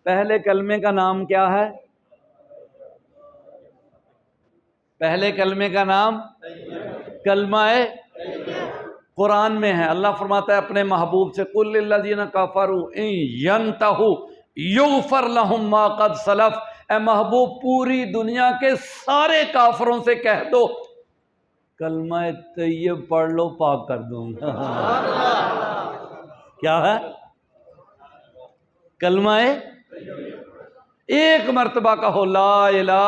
پہلے کلمے کا نام کیا ہے؟ پہلے کلمے کا نام کلمہ قرآن میں ہے۔ اللہ فرماتا ہے اپنے محبوب سے قُلْ لِلَّذِينَ كَفَرُوا إِن يَنْتَهُوا يُغْفَرْ لَهُم مَّا قَدْ سَلَفَ، اے محبوب پوری دنیا کے سارے کافروں سے کہہ دو کلمہ طیب پڑھ لو پاک کر دوں گا۔ کیا ہے؟ کلمہ ایک مرتبہ کہو لا الہ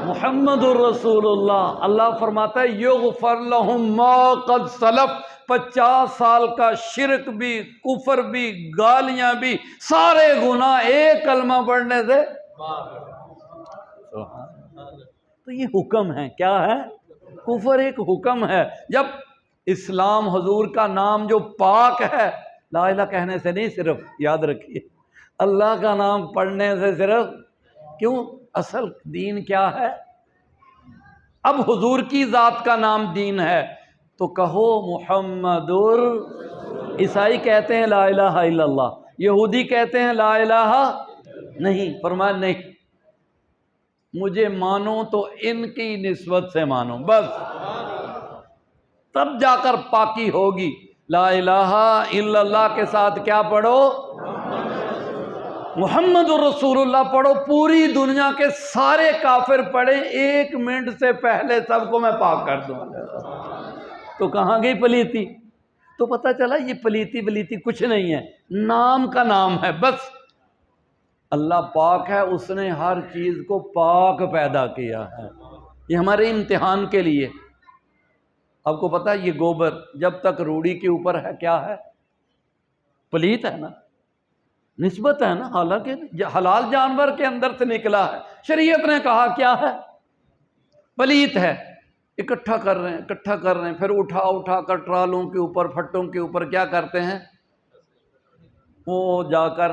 محمد الرسول اللہ۔ اللہ فرماتا ہے یغفر لہم ما قد سلف، 50 سال کا شرک بھی، کفر بھی، گالیاں بھی، سارے گناہ ایک کلمہ پڑھنے سے۔ تو یہ حکم ہے، کیا ہے؟ کفر ایک حکم ہے۔ جب اسلام حضور کا نام جو پاک ہے، لا الہ کہنے سے نہیں، صرف یاد رکھیے اللہ کا نام پڑھنے سے صرف، کیوں؟ اصل دین کیا ہے؟ اب حضور کی ذات کا نام دین ہے تو کہو محمد عیسائی کہتے ہیں لا الہ الا اللہ، یہودی کہتے ہیں لا الہ نہیں، فرمایا نہیں، مجھے مانو تو ان کی نسبت سے مانو، بس تب جا کر پاکی ہوگی۔ لا الہ الا اللہ کے ساتھ کیا پڑھو؟ محمد الرسول اللہ پڑھو۔ پوری دنیا کے سارے کافر پڑھیں، 1 منٹ سے پہلے سب کو میں پاک کر دوں۔ تو کہاں گئی پلیتی؟ تو پتہ چلا یہ پلیتی کچھ نہیں ہے، نام کا نام ہے بس۔ اللہ پاک ہے، اس نے ہر چیز کو پاک پیدا کیا ہے، یہ ہمارے امتحان کے لیے۔ آپ کو پتہ ہے یہ گوبر جب تک روڑی کے اوپر ہے کیا ہے؟ پلیت ہے نا، نسبت ہے نا، حالانکہ حلال جانور کے اندر سے نکلا ہے، شریعت نے کہا کیا ہے؟ پلیت ہے۔ اکٹھا کر رہے ہیں، پھر اٹھا کر ٹرالوں کے اوپر، پھٹوں کے اوپر کیا کرتے ہیں؟ وہ جا کر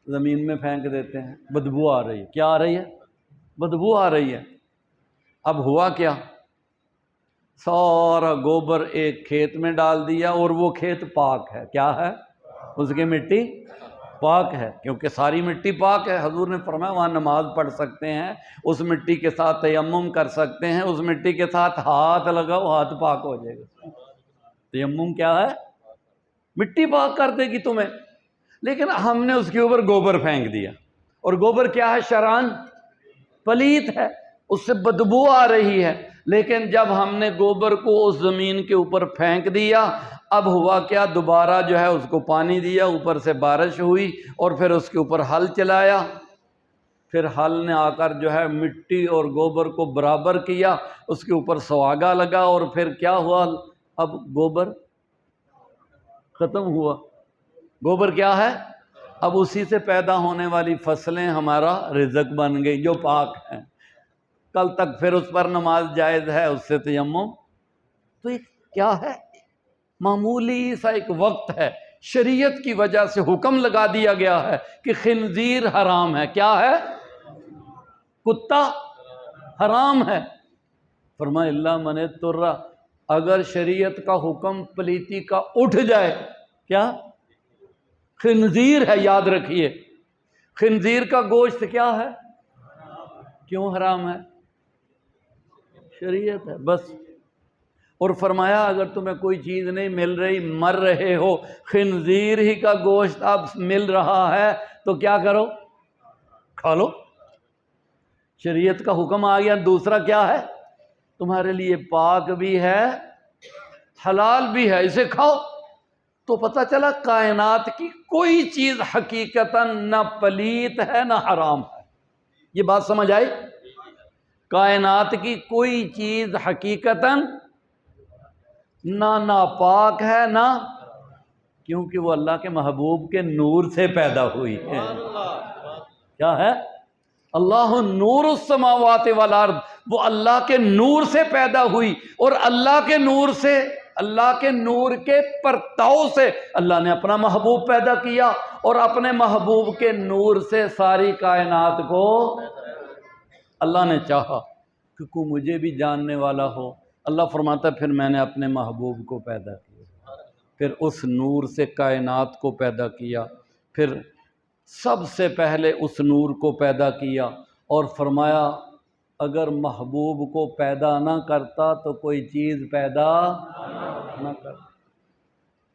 زمین میں پھینک دیتے ہیں، بدبو آ رہی ہے۔ کیا آ رہی ہے؟ بدبو آ رہی ہے۔ اب ہوا کیا؟ سارا گوبر ایک کھیت میں ڈال دیا، اور وہ کھیت پاک ہے۔ کیا ہے؟ اس کی مٹی پاک ہے، کیونکہ ساری مٹی پاک ہے۔ حضور نے فرمایا وہاں نماز پڑھ سکتے ہیں، اس مٹی کے ساتھ تیمم کر سکتے ہیں، اس مٹی کے ساتھ ہاتھ لگاؤ، ہاتھ پاک ہو جائے گا۔ تیمم کیا ہے؟ مٹی پاک کر دے گی تمہیں۔ لیکن ہم نے اس کے اوپر گوبر پھینک دیا، اور گوبر کیا ہے؟ شران، پلیت ہے، اس سے بدبو آ رہی ہے۔ لیکن جب ہم نے گوبر کو اس زمین کے اوپر پھینک دیا، اب ہوا کیا؟ دوبارہ جو ہے اس کو پانی دیا، اوپر سے بارش ہوئی، اور پھر اس کے اوپر ہل چلایا، پھر ہل نے آ کر جو ہے مٹی اور گوبر کو برابر کیا، اس کے اوپر سواگا لگا، اور پھر کیا ہوا؟ اب گوبر ختم ہوا۔ گوبر کیا ہے؟ اب اسی سے پیدا ہونے والی فصلیں ہمارا رزق بن گئی جو پاک ہیں۔ کل تک پھر اس پر نماز جائز ہے، اس سے تیمم۔ تو یہ کیا ہے؟ معمولی سا ایک وقت ہے، شریعت کی وجہ سے حکم لگا دیا گیا ہے کہ خنزیر حرام ہے۔ کیا ہے؟ کتا حرام ہے۔ فرمایا اللہ من اضطر، اگر شریعت کا حکم پلیتی کا اٹھ جائے، کیا؟ خنزیر ہے، یاد رکھیے، خنزیر کا گوشت کیا ہے؟ کیوں حرام ہے؟ شریعت ہے بس۔ اور فرمایا اگر تمہیں کوئی چیز نہیں مل رہی، مر رہے ہو، خنزیر ہی کا گوشت اب مل رہا ہے تو کیا کرو؟ کھا لو۔ شریعت کا حکم آ گیا۔ دوسرا کیا ہے؟ تمہارے لیے پاک بھی ہے، حلال بھی ہے، اسے کھاؤ۔ تو پتہ چلا کائنات کی کوئی چیز حقیقتاً نہ پلیت ہے نہ حرام ہے۔ یہ بات سمجھ آئی؟ کائنات کی کوئی چیز حقیقتاً نہ ناپاک ہے نہ، کیونکہ وہ اللہ کے محبوب کے نور سے پیدا ہوئی ہے۔ کیا ہے؟ اللہ نور السماوات والارض، وہ اللہ کے نور سے پیدا ہوئی، اور اللہ کے نور سے، اللہ کے نور کے پرتاؤ سے اللہ نے اپنا محبوب پیدا کیا، اور اپنے محبوب کے نور سے ساری کائنات کو اللہ نے چاہا کہ کوئی مجھے بھی جاننے والا ہو، اللہ فرماتا ہے پھر میں نے اپنے محبوب کو پیدا کیا، پھر اس نور سے کائنات کو پیدا کیا، پھر سب سے پہلے اس نور کو پیدا کیا، اور فرمایا اگر محبوب کو پیدا نہ کرتا تو کوئی چیز پیدا نہ کرتا۔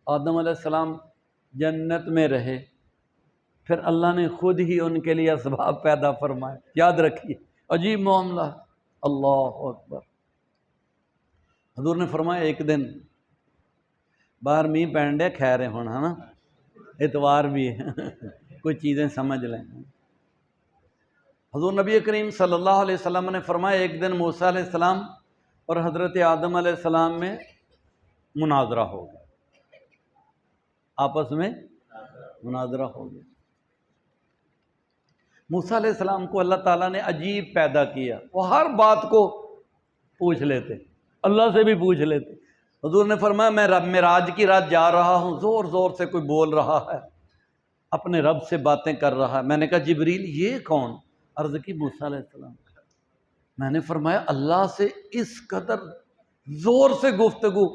آدم علیہ السلام جنت میں رہے، پھر اللہ نے خود ہی ان کے لیے اسباب پیدا فرمائے۔ یاد رکھیے عجیب معاملہ ہے۔ اللہ اکبر۔ حضور نے فرمایا ایک دن باہر میہ پین ڈے خیر ہونا ہے نا، اتوار بھی ہے کوئی چیزیں سمجھ لیں۔ حضور نبی کریم صلی اللہ علیہ وسلم نے فرمایا ایک دن موسیٰ علیہ السلام اور حضرت آدم علیہ السلام میں مناظرہ ہو گیا، آپس میں مناظرہ ہو گیا۔ موسیٰ علیہ السلام کو اللہ تعالیٰ نے عجیب پیدا کیا، وہ ہر بات کو پوچھ لیتے، اللہ سے بھی پوچھ لیتے۔ حضور نے فرمایا میں معراج کی رات جا رہا ہوں، زور زور سے کوئی بول رہا ہے، اپنے رب سے باتیں کر رہا ہے۔ میں نے کہا جبریل یہ کون؟ عرض کی موسیٰ علیہ السلام۔ میں نے فرمایا اللہ سے اس قدر زور سے گفتگو؟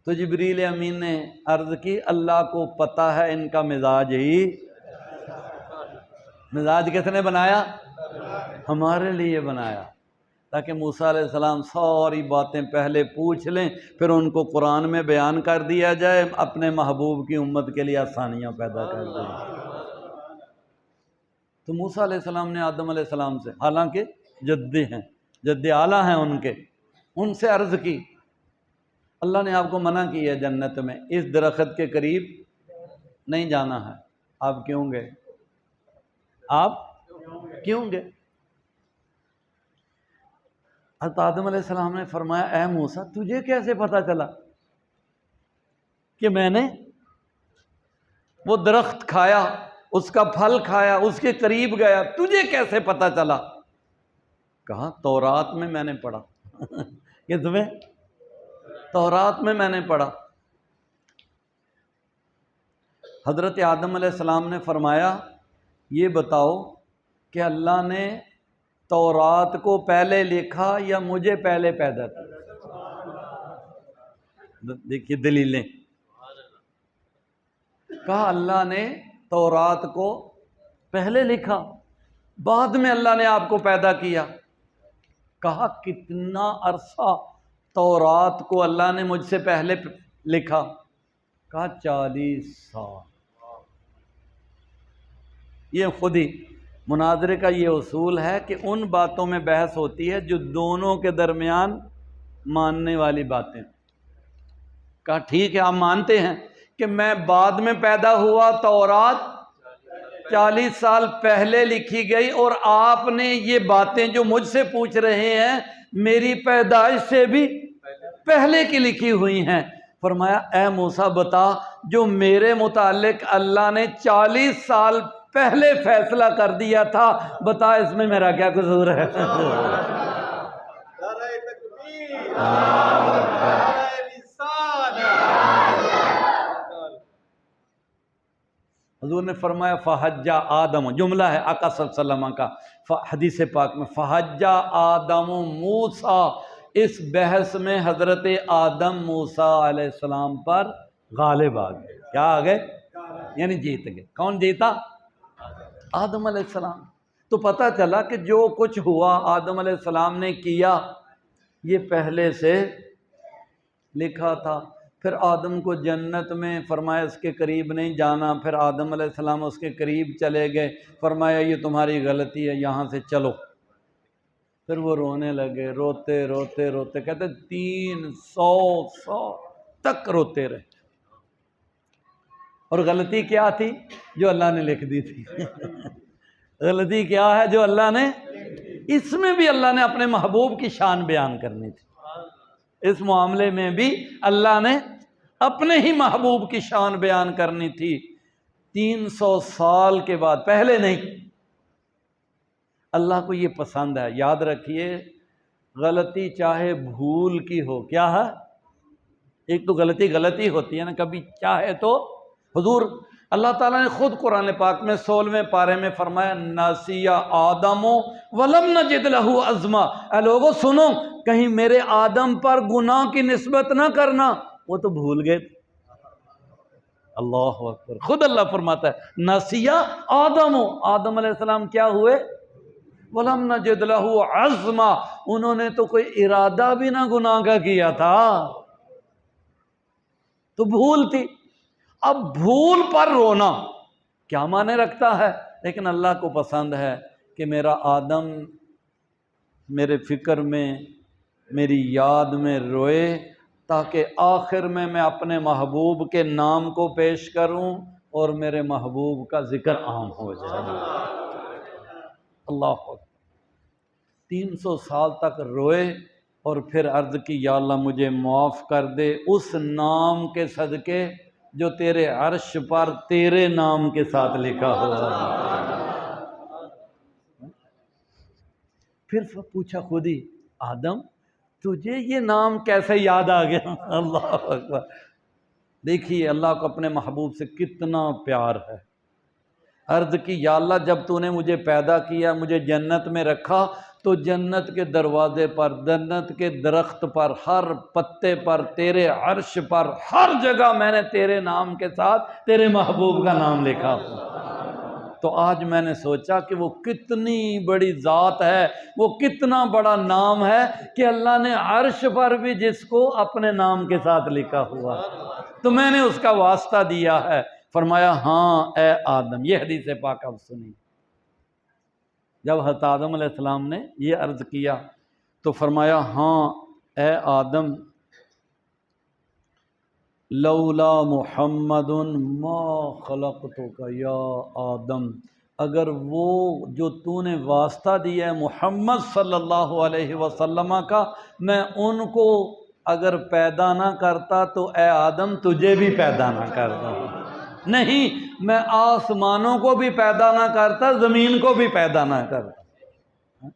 تو جبریل امین نے عرض کی اللہ کو پتہ ہے ان کا مزاج ہی، مزاج کس نے بنایا؟ ہمارے لیے بنایا، تاکہ موسیٰ علیہ السلام ساری باتیں پہلے پوچھ لیں، پھر ان کو قرآن میں بیان کر دیا جائے، اپنے محبوب کی امت کے لیے آسانیاں پیدا کر دیں۔ تو موسیٰ علیہ السلام نے آدم علیہ السلام سے، حالانکہ جدی ہیں، جد اعلیٰ ہیں ان سے عرض کی اللہ نے آپ کو منع کی ہے جنت میں اس درخت کے قریب نہیں جانا ہے، آپ کیوں گئے؟ آپ کیوں گئے؟ حضرت آدم علیہ السلام نے فرمایا اے موسیٰ تجھے کیسے پتہ چلا کہ میں نے وہ درخت کھایا، اس کا پھل کھایا، اس کے قریب گیا، تجھے کیسے پتہ چلا؟ کہا تورات میں نے پڑھا کہ تمہیں تورات میں نے پڑھا۔ حضرت آدم علیہ السلام نے فرمایا یہ بتاؤ کہ اللہ نے تورات کو پہلے لکھا یا مجھے پہلے پیدا کیا؟ دیکھیے دلیلیں۔ کہا اللہ نے تورات کو پہلے لکھا، بعد میں اللہ نے آپ کو پیدا کیا۔ کہا کتنا عرصہ تورات کو اللہ نے مجھ سے پہلے لکھا؟ کہا 40 سال۔ یہ خود ہی مناظرے کا یہ اصول ہے کہ ان باتوں میں بحث ہوتی ہے جو دونوں کے درمیان ماننے والی باتیں۔ کہا ٹھیک ہے آپ مانتے ہیں کہ میں بعد میں پیدا ہوا، تورات 40 سال پہلے لکھی گئی، اور آپ نے یہ باتیں جو مجھ سے پوچھ رہے ہیں میری پیدائش سے بھی پہلے کی لکھی ہوئی ہیں۔ فرمایا اے موسیٰ بتا جو میرے متعلق اللہ نے 40 سال پہلے فیصلہ کر دیا تھا، بتا اس میں میرا کیا قصور ہے؟ حضور نے فرمایا فحج آدم، جملہ ہے آقا صلی اللہ علیہ وسلم کا حدیث پاک میں، فحج آدم موسیٰ، اس بحث میں حضرت آدم موسیٰ علیہ السلام پر غالب آ گئے۔ کیا آ گئے؟ یعنی جیت گئے۔ کون جیتا؟ آدم علیہ السلام۔ تو پتہ چلا کہ جو کچھ ہوا آدم علیہ السلام نے کیا یہ پہلے سے لکھا تھا۔ پھر آدم کو جنت میں فرمایا اس کے قریب نہیں جانا، پھر آدم علیہ السلام اس کے قریب چلے گئے، فرمایا یہ تمہاری غلطی ہے یہاں سے چلو۔ پھر وہ رونے لگے، روتے روتے روتے، کہتے 300 سال تک روتے رہے۔ اور غلطی کیا تھی؟ جو اللہ نے لکھ دی تھی۔ غلطی کیا ہے؟ جو اللہ نے، اس میں بھی اللہ نے اپنے محبوب کی شان بیان کرنی تھی، اس معاملے میں بھی اللہ نے اپنے ہی محبوب کی شان بیان کرنی تھی۔ 300 سال کے بعد، پہلے نہیں۔ اللہ کو یہ پسند ہے، یاد رکھیے غلطی چاہے بھول کی ہو، کیا ہے؟ ایک تو غلطی ہوتی ہے نا، کبھی چاہے تو حضور اللہ تعالیٰ نے خود قرآن پاک میں 16ویں پارے میں فرمایا نَسِیَ آدَمُ وَلَمْ نَجِدْ لَهُ عَزْمًا۔ اے لوگو سنو، کہیں میرے آدم پر گناہ کی نسبت نہ کرنا، وہ تو بھول گئے تھے۔ اللہ اکبر، خود اللہ فرماتا ہے نسیہ آدم علیہ السلام کیا ہوئے؟ وَلَمْ نَجِدْ لَهُ عَزْمًا، انہوں نے تو کوئی ارادہ بھی نہ گناہ کا کیا تھا، تو بھول تھی۔ اب بھول پر رونا کیا معنی رکھتا ہے؟ لیکن اللہ کو پسند ہے کہ میرا آدم میرے فکر میں، میری یاد میں روئے، تاکہ آخر میں اپنے محبوب کے نام کو پیش کروں اور میرے محبوب کا ذکر عام ہو جائے۔ اللہ اکبر، 300 سال تک روئے اور پھر عرض کی یا اللہ مجھے معاف کر دے اس نام کے صدقے جو تیرے عرش پر تیرے نام کے ساتھ لکھا ہوا ہے۔ پھر پوچھا خود ہی، آدم تجھے یہ نام کیسے یاد آ گیا؟ اللہ اکبر، دیکھیے اللہ کو اپنے محبوب سے کتنا پیار ہے۔ عرض کی یا اللہ جب تو نے مجھے پیدا کیا، مجھے جنت میں رکھا، تو جنت کے دروازے پر، جنت کے درخت پر، ہر پتے پر، تیرے عرش پر، ہر جگہ میں نے تیرے نام کے ساتھ تیرے محبوب کا نام لکھا ہوا۔ تو آج میں نے سوچا کہ وہ کتنی بڑی ذات ہے، وہ کتنا بڑا نام ہے کہ اللہ نے عرش پر بھی جس کو اپنے نام کے ساتھ لکھا ہوا، تو میں نے اس کا واسطہ دیا ہے۔ فرمایا ہاں اے آدم، یہ حدیث پاک اب سنی، جب حضرت آدم علیہ السلام نے یہ عرض کیا تو فرمایا ہاں اے آدم، لولا محمد ما خلقتک یا آدم، اگر وہ جو تو نے واسطہ دیا ہے محمد صلی اللہ علیہ وسلم کا، میں ان کو اگر پیدا نہ کرتا تو اے آدم تجھے بھی پیدا نہ کرتا، نہیں میں آسمانوں کو بھی پیدا نہ کرتا، زمین کو بھی پیدا نہ کرتا۔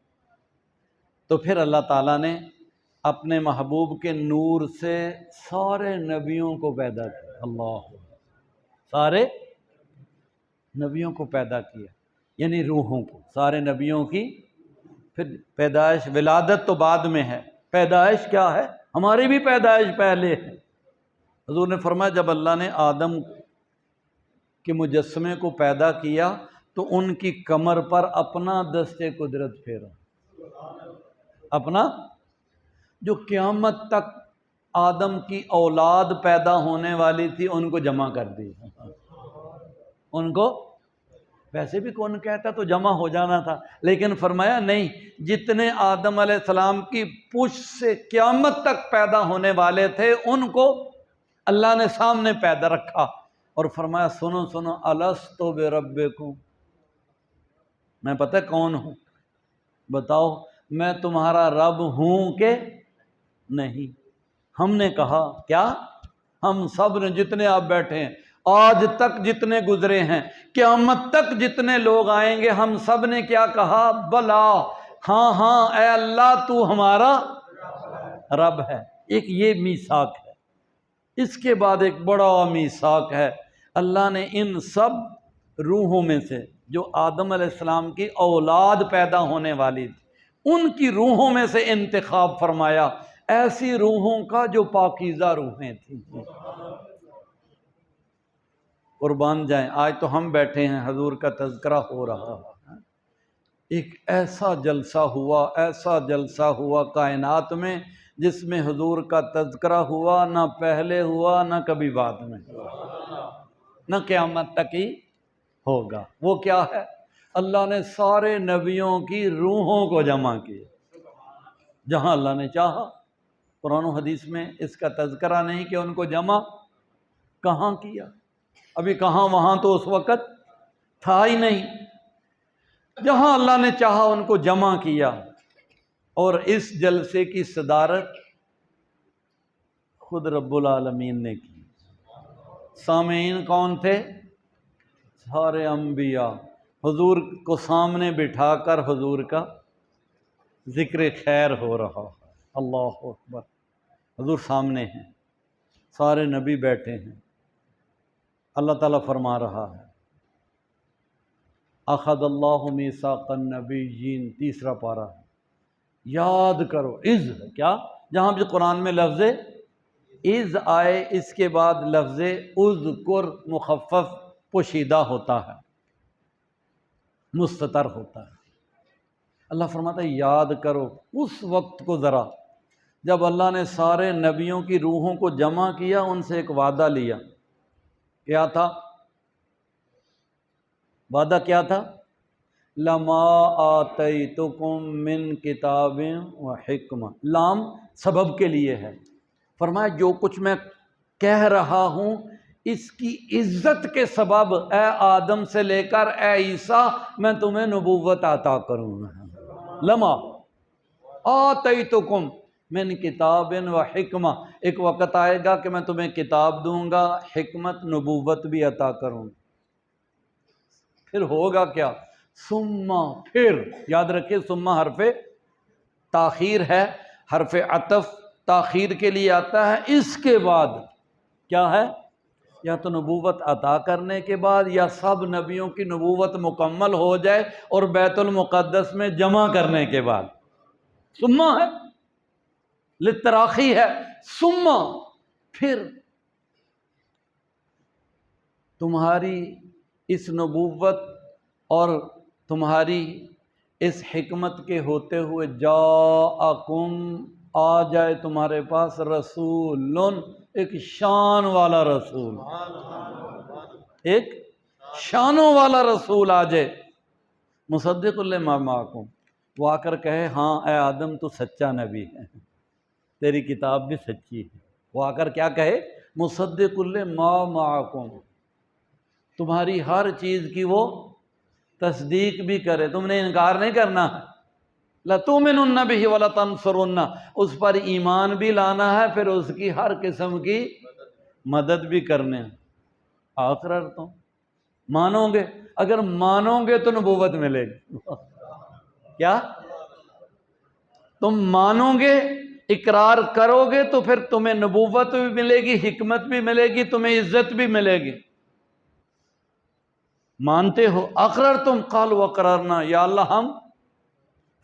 تو پھر اللہ تعالیٰ نے اپنے محبوب کے نور سے سارے نبیوں کو پیدا کیا، اللہ، سارے نبیوں کو پیدا کیا، یعنی روحوں کو، سارے نبیوں کی۔ پھر پیدائش، ولادت تو بعد میں ہے، پیدائش کیا ہے؟ ہماری بھی پیدائش پہلے ہے۔ حضور نے فرمایا جب اللہ نے آدم کے مجسمے کو پیدا کیا تو ان کی کمر پر اپنا دست قدرت پھیرا، اپنا، جو قیامت تک آدم کی اولاد پیدا ہونے والی تھی ان کو جمع کر دی، ان کو ویسے بھی کون کہتا تو جمع ہو جانا تھا، لیکن فرمایا نہیں، جتنے آدم علیہ السلام کی پشت سے قیامت تک پیدا ہونے والے تھے ان کو اللہ نے سامنے پیدا رکھا اور فرمایا سنو سنو الست بربکم، میں پتہ کون ہوں، بتاؤ میں تمہارا رب ہوں کہ نہیں؟ ہم نے کہا کیا؟ ہم سب نے، جتنے آپ بیٹھے ہیں، آج تک جتنے گزرے ہیں، قیامت تک جتنے لوگ آئیں گے، ہم سب نے کیا کہا؟ بلا، ہاں ہاں اے اللہ تو ہمارا رب ہے۔ ایک یہ میثاق ہے۔ اس کے بعد ایک بڑا میثاق ہے، اللہ نے ان سب روحوں میں سے جو آدم علیہ السلام کی اولاد پیدا ہونے والی تھی، ان کی روحوں میں سے انتخاب فرمایا، ایسی روحوں کا جو پاکیزہ روحیں تھیں۔ قربان جائیں، آج تو ہم بیٹھے ہیں، حضور کا تذکرہ ہو رہا ہے، ایک ایسا جلسہ ہوا، ایسا جلسہ ہوا کائنات میں جس میں حضور کا تذکرہ ہوا، نہ پہلے ہوا نہ کبھی بعد میں ہوا، نہ قیامت تک ہی ہوگا۔ وہ کیا ہے؟ اللہ نے سارے نبیوں کی روحوں کو جمع کیا، جہاں اللہ نے چاہا۔ قرآن و حدیث میں اس کا تذکرہ نہیں کہ ان کو جمع کہاں کیا، ابھی کہاں، وہاں تو اس وقت تھا ہی نہیں، جہاں اللہ نے چاہا ان کو جمع کیا۔ اور اس جلسے کی صدارت خود رب العالمین نے کی۔ سامعین کون تھے؟ سارے انبیاء، حضور کو سامنے بٹھا کر حضور کا ذکر خیر ہو رہا ہے۔ اللہ اکبر، حضور سامنے ہیں، سارے نبی بیٹھے ہیں، اللہ تعالیٰ فرما رہا ہے اخذ اللہ میثاق النبیین، تیسرا پارہ ہے، یاد کرو، از کیا، جہاں بھی قرآن میں لفظ از آئے اس کے بعد لفظ اذکر مخفف پوشیدہ ہوتا ہے، مستتر ہوتا ہے۔ اللہ فرماتا ہے یاد کرو اس وقت کو ذرا جب اللہ نے سارے نبیوں کی روحوں کو جمع کیا، ان سے ایک وعدہ لیا۔ کیا تھا وعدہ؟ کیا تھا؟ لما آتیتکم من کتاب و حکمہ، لام سبب کے لیے ہے۔ فرمایا جو کچھ میں کہہ رہا ہوں اس کی عزت کے سبب اے آدم سے لے کر اے عیسیٰ میں تمہیں نبوت عطا کروں گا۔ لما آتیتکم من کتاب و حکمہ، ایک وقت آئے گا کہ میں تمہیں کتاب دوں گا، حکمت نبوت بھی عطا کروں گا۔ پھر ہوگا کیا؟ ثم، پھر یاد رکھیں ثم حرف تاخیر ہے، حرف عطف تاخیر کے لیے آتا ہے۔ اس کے بعد کیا ہے؟ یا تو نبوت عطا کرنے کے بعد، یا سب نبیوں کی نبوت مکمل ہو جائے اور بیت المقدس میں جمع کرنے کے بعد۔ ثم ہے، للتراخی ہے، ثم پھر تمہاری اس نبوت اور تمہاری اس حکمت کے ہوتے ہوئے جاءکم، آ جائے تمہارے پاس رسول، ایک شان والا رسول، ایک شانوں والا رسول آ جائے، مصدق لما معکم، وہ آ کر کہے ہاں اے آدم تو سچا نبی ہے، تیری کتاب بھی سچی ہے۔ وہ آ کر کیا کہے؟ مصدق لما معکم، تمہاری ہر چیز کی وہ تصدیق بھی کرے، تم نے انکار نہیں کرنا ہے۔ لَتُؤْمِنُنَّ بِهِ وَلَتَنْصُرُنَّ، اس پر ایمان بھی لانا ہے، پھر اس کی ہر قسم کی مدد بھی کرنے۔ آخر تم مانو گے، اگر مانو گے تو نبوت ملے گی۔ کیا؟ تم مانو گے، اقرار کرو گے تو پھر تمہیں نبوت بھی ملے گی، حکمت بھی ملے گی، تمہیں عزت بھی ملے گی۔ مانتے ہو؟ اقررتم قالوا اقررنا، یا اللہ ہم،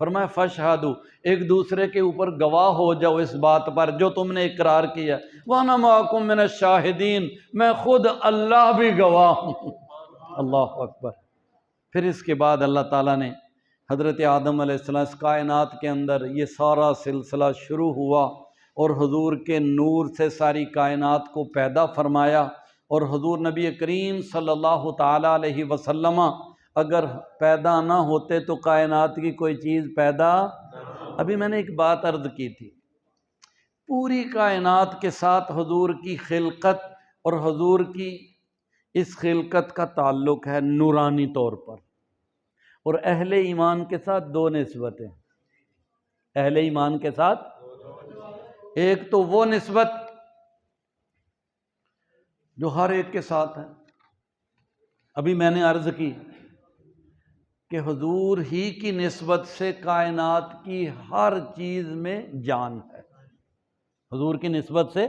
فرمایا فاشہدوا، ایک دوسرے کے اوپر گواہ ہو جاؤ اس بات پر جو تم نے اقرار کیا۔ وانا معکم من الشاہدین، میں خود اللہ بھی گواہ ہوں۔ اللہ اکبر۔ پھر اس کے بعد اللہ تعالیٰ نے حضرت آدم علیہ السلام، اس کائنات کے اندر یہ سارا سلسلہ شروع ہوا اور حضور کے نور سے ساری کائنات کو پیدا فرمایا، اور حضور نبی کریم صلی اللہ تعالیٰ علیہ وسلم اگر پیدا نہ ہوتے تو کائنات کی کوئی چیز پیدا۔ ابھی میں نے ایک بات عرض کی تھی، پوری کائنات کے ساتھ حضور کی خلقت اور حضور کی اس خلقت کا تعلق ہے نورانی طور پر، اور اہل ایمان کے ساتھ دو نسبتیں، اہل ایمان کے ساتھ ایک تو وہ نسبت جو ہر ایک کے ساتھ ہے، ابھی میں نے عرض کی کہ حضور ہی کی نسبت سے کائنات کی ہر چیز میں جان ہے، حضور کی نسبت سے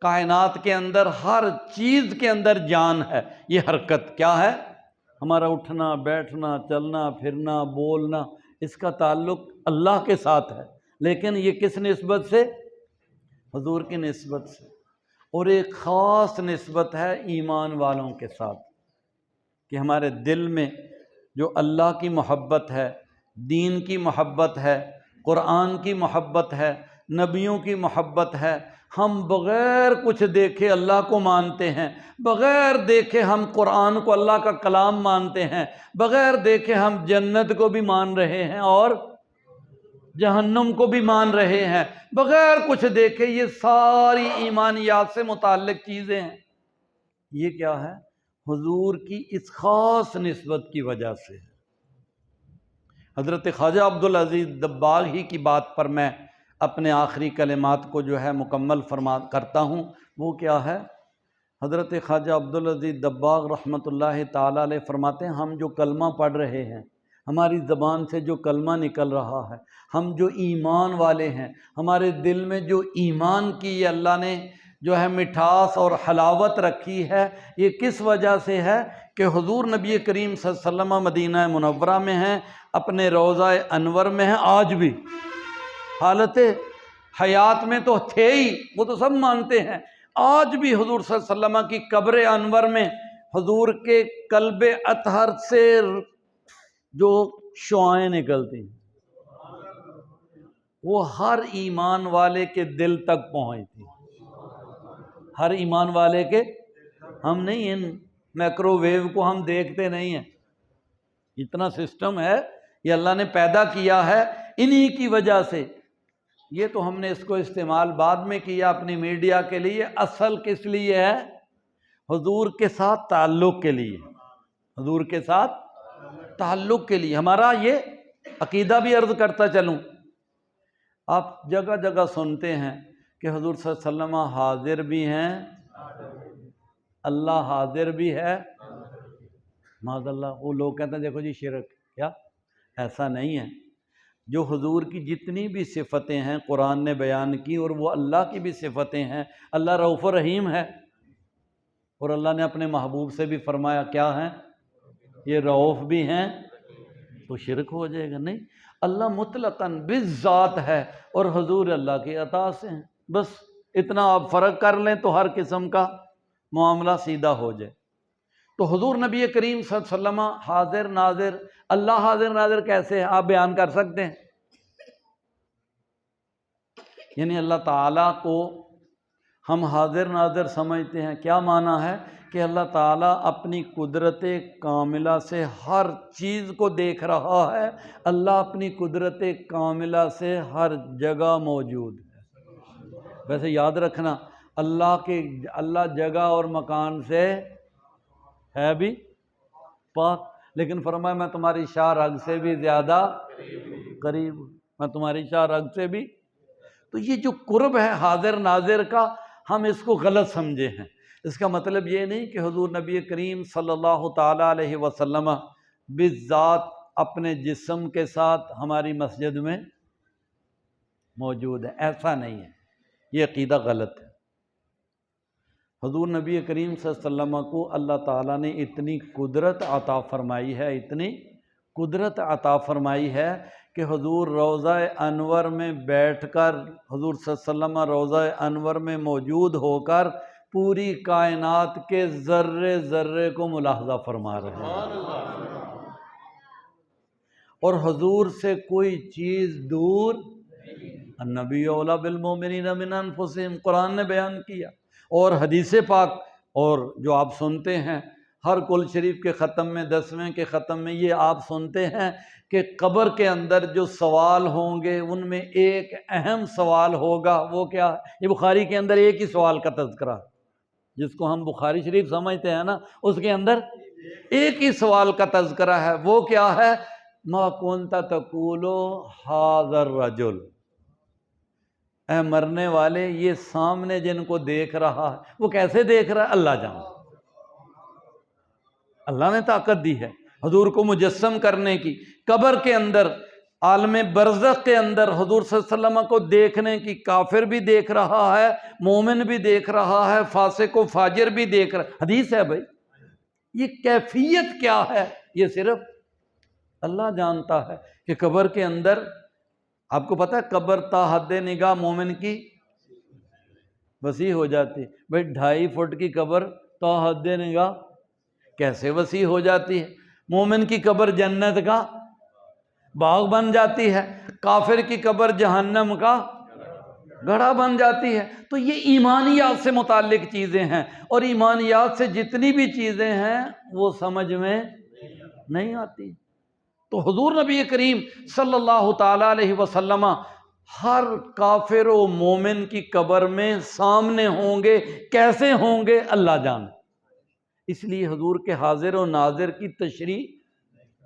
کائنات کے اندر ہر چیز کے اندر جان ہے۔ یہ حرکت کیا ہے؟ ہمارا اٹھنا بیٹھنا چلنا پھرنا بولنا، اس کا تعلق اللہ کے ساتھ ہے، لیکن یہ کس نسبت سے؟ حضور کی نسبت سے۔ اور ایک خاص نسبت ہے ایمان والوں کے ساتھ، کہ ہمارے دل میں جو اللہ کی محبت ہے، دین کی محبت ہے، قرآن کی محبت ہے، نبیوں کی محبت ہے، ہم بغیر کچھ دیکھے اللہ کو مانتے ہیں، بغیر دیکھے ہم قرآن کو اللہ کا کلام مانتے ہیں، بغیر دیکھے ہم جنت کو بھی مان رہے ہیں اور جہنم کو بھی مان رہے ہیں، بغیر کچھ دیکھے۔ یہ ساری ایمانیات سے متعلق چیزیں ہیں۔ یہ کیا ہے؟ حضور کی اس خاص نسبت کی وجہ سے۔ حضرت خواجہ عبدالعزیز دباغ ہی کی بات پر میں اپنے آخری کلمات کو جو ہے مکمل کرتا ہوں۔ وہ کیا ہے؟ حضرت خواجہ عبدالعزیز دباغ رحمۃ اللہ تعالیٰ علیہ فرماتے ہیں، ہم جو کلمہ پڑھ رہے ہیں، ہماری زبان سے جو کلمہ نکل رہا ہے، ہم جو ایمان والے ہیں، ہمارے دل میں جو ایمان کی یہ اللہ نے جو ہے مٹھاس اور حلاوت رکھی ہے، یہ کس وجہ سے ہے؟ کہ حضور نبی کریم صلی اللہ علیہ وسلم مدینہ منورہ میں ہیں، اپنے روضہ انور میں ہیں آج بھی، حالت حیات میں تو تھے ہی، وہ تو سب مانتے ہیں، آج بھی حضور صلی اللہ علیہ وسلم کی قبر انور میں حضور کے قلب اطہر سے جو شعائیں نکلتی ہیں وہ ہر ایمان والے کے دل تک پہنچتی، ہر ایمان والے کے، ہم نہیں، ان مائکرو ویو کو ہم دیکھتے نہیں ہیں، اتنا سسٹم ہے یہ اللہ نے پیدا کیا ہے انہی کی وجہ سے، یہ تو ہم نے اس کو استعمال بعد میں کیا اپنی میڈیا کے لیے، اصل کس لیے ہے؟ حضور کے ساتھ تعلق کے لیے، حضور کے ساتھ تعلق کے لیے۔ ہمارا یہ عقیدہ بھی عرض کرتا چلوں، آپ جگہ جگہ سنتے ہیں کہ حضور صلی اللہ علیہ وسلم حاضر بھی ہیں، اللہ حاضر بھی ہے، معاذ اللہ۔ وہ لوگ کہتے ہیں دیکھو جی شرک، کیا ایسا نہیں ہے؟ جو حضور کی جتنی بھی صفتیں ہیں قرآن نے بیان کی، اور وہ اللہ کی بھی صفتیں ہیں، اللہ رؤوف الرحیم ہے، اور اللہ نے اپنے محبوب سے بھی فرمایا کیا ہیں؟ یہ رؤوف بھی ہیں، تو شرک ہو جائے گا؟ نہیں، اللہ مطلقاً بالذات ہے اور حضور اللہ کی عطا سے ہیں، بس اتنا آپ فرق کر لیں تو ہر قسم کا معاملہ سیدھا ہو جائے۔ تو حضور نبی کریم صلی اللہ علیہ وسلم حاضر ناظر، اللہ حاضر ناظر کیسے ہے آپ بیان کر سکتے ہیں؟ یعنی اللہ تعالیٰ کو ہم حاضر ناظر سمجھتے ہیں، کیا معنی ہے؟ کہ اللہ تعالیٰ اپنی قدرت کاملہ سے ہر چیز کو دیکھ رہا ہے، اللہ اپنی قدرت کاملہ سے ہر جگہ موجود ہے۔ ویسے یاد رکھنا اللہ جگہ اور مکان سے ہے بھی پاک، لیکن فرمایا میں تمہاری شاہ رگ سے بھی زیادہ قریب، میں تمہاری شاہ رگ سے بھی۔ تو یہ جو قرب ہے حاضر ناظر کا، ہم اس کو غلط سمجھے ہیں۔ اس کا مطلب یہ نہیں کہ حضور نبی کریم صلی اللہ تعالیٰ علیہ وسلم بالذات اپنے جسم کے ساتھ ہماری مسجد میں موجود ہے، ایسا نہیں ہے، یہ عقیدہ غلط ہے۔ حضور نبی کریم صلی اللہ علیہ وسلم کو اللہ تعالیٰ نے اتنی قدرت عطا فرمائی ہے، اتنی قدرت عطا فرمائی ہے کہ حضور روضہ انور میں بیٹھ کر، حضور صلی اللہ علیہ وسلم روضہ انور میں موجود ہو کر پوری کائنات کے ذرے ذرے کو ملاحظہ فرما رہے ہیں، اور حضور سے کوئی چیز دور، النبی اولیٰ بالمؤمنین من انفسہم، قرآن نے بیان کیا، اور حدیث پاک، اور جو آپ سنتے ہیں ہر کل شریف کے ختم میں، 10ویں کے ختم میں یہ آپ سنتے ہیں کہ قبر کے اندر جو سوال ہوں گے ان میں ایک اہم سوال ہوگا، وہ کیا ہے؟ یہ بخاری کے اندر ایک ہی سوال کا تذکرہ، جس کو ہم بخاری شریف سمجھتے ہیں نا، اس کے اندر ایک ہی سوال کا تذکرہ ہے، وہ کیا ہے؟ ما کنت تقول ھذا الرجل، اے مرنے والے یہ سامنے جن کو دیکھ رہا ہے وہ کیسے دیکھ رہا ہے؟ اللہ جانتا، اللہ نے طاقت دی ہے حضور کو مجسم کرنے کی، قبر کے اندر عالم برزخ کے اندر حضور صلی اللہ علیہ وسلم کو دیکھنے کی، کافر بھی دیکھ رہا ہے، مومن بھی دیکھ رہا ہے، فاسق و فاجر بھی دیکھ رہا ہے، حدیث ہے بھائی۔ یہ کیفیت کیا ہے یہ صرف اللہ جانتا ہے، کہ قبر کے اندر آپ کو پتہ ہے قبر تا حد نگاہ مومن کی وسیع ہو جاتی، بھائی 2.5 فٹ کی قبر تا حد نگاہ کیسے وسیع ہو جاتی ہے؟ مومن کی قبر جنت کا باغ بن جاتی ہے، کافر کی قبر جہنم کا گڑھا بن جاتی ہے۔ تو یہ ایمانیات سے متعلق چیزیں ہیں، اور ایمانیات سے جتنی بھی چیزیں ہیں وہ سمجھ میں نہیں آتی۔ تو حضور نبی کریم صلی اللہ تعالیٰ علیہ وسلم ہر کافر و مومن کی قبر میں سامنے ہوں گے، کیسے ہوں گے اللہ جانے، اس لیے حضور کے حاضر و ناظر کی تشریح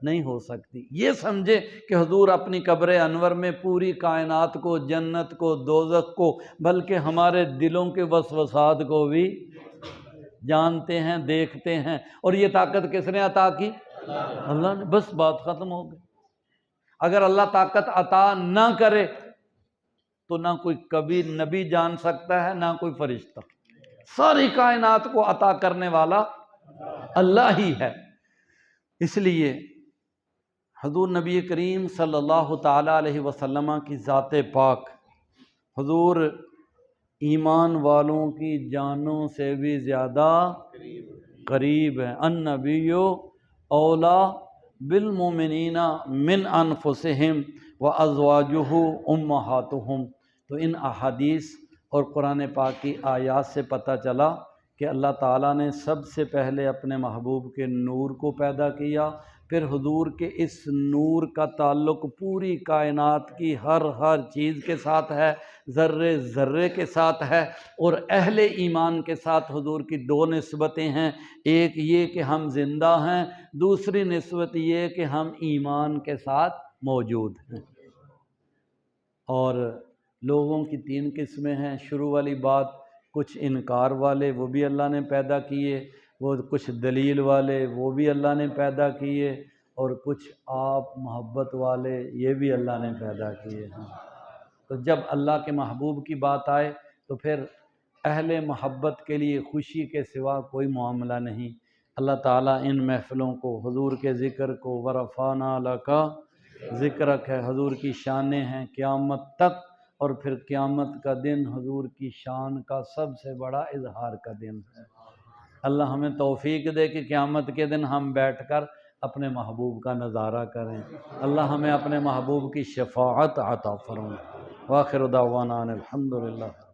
نہیں ہو سکتی۔ یہ سمجھے کہ حضور اپنی قبر انور میں پوری کائنات کو، جنت کو، دوزخ کو، بلکہ ہمارے دلوں کے وسوسات کو بھی جانتے ہیں، دیکھتے ہیں، اور یہ طاقت کس نے عطا کی؟ اللہ نے، بس بات ختم ہو گئی۔ اگر اللہ طاقت عطا نہ کرے تو نہ کوئی کبھی نبی جان سکتا ہے، نہ کوئی فرشتہ، ساری کائنات کو عطا کرنے والا اللہ ہی ہے۔ اس لیے حضور نبی کریم صلی اللہ تعالیٰ علیہ وسلم کی ذات پاک حضور ایمان والوں کی جانوں سے بھی زیادہ قریب ہے۔ النبی اولا بالمؤمنین من انفسہم وازواجہ امہاتہم۔ تو ان احادیث اور قرآن پاک کی آیات سے پتہ چلا کہ اللہ تعالیٰ نے سب سے پہلے اپنے محبوب کے نور کو پیدا کیا، پھر حضور کے اس نور کا تعلق پوری کائنات کی ہر چیز کے ساتھ ہے، ذرے ذرے کے ساتھ ہے، اور اہل ایمان کے ساتھ حضور کی دو نسبتیں ہیں، ایک یہ کہ ہم زندہ ہیں، دوسری نسبت یہ کہ ہم ایمان کے ساتھ موجود ہیں۔ اور لوگوں کی تین قسمیں ہیں۔ شروع والی بات، کچھ انکار والے وہ بھی اللہ نے پیدا کیے، وہ کچھ دلیل والے وہ بھی اللہ نے پیدا کیے، اور کچھ آپ محبت والے یہ بھی اللہ نے پیدا کیے ہیں۔ تو جب اللہ کے محبوب کی بات آئے تو پھر اہل محبت کے لیے خوشی کے سوا کوئی معاملہ نہیں۔ اللہ تعالیٰ ان محفلوں کو، حضور کے ذکر کو، ورفعنا لک ذکرک ہے، حضور کی شانیں ہیں قیامت تک، اور پھر قیامت کا دن حضور کی شان کا سب سے بڑا اظہار کا دن ہے۔ اللہ ہمیں توفیق دے کہ قیامت کے دن ہم بیٹھ کر اپنے محبوب کا نظارہ کریں۔ اللہ ہمیں اپنے محبوب کی شفاعت عطا فرمائے۔ وآخر دعوانا ان الحمدللہ۔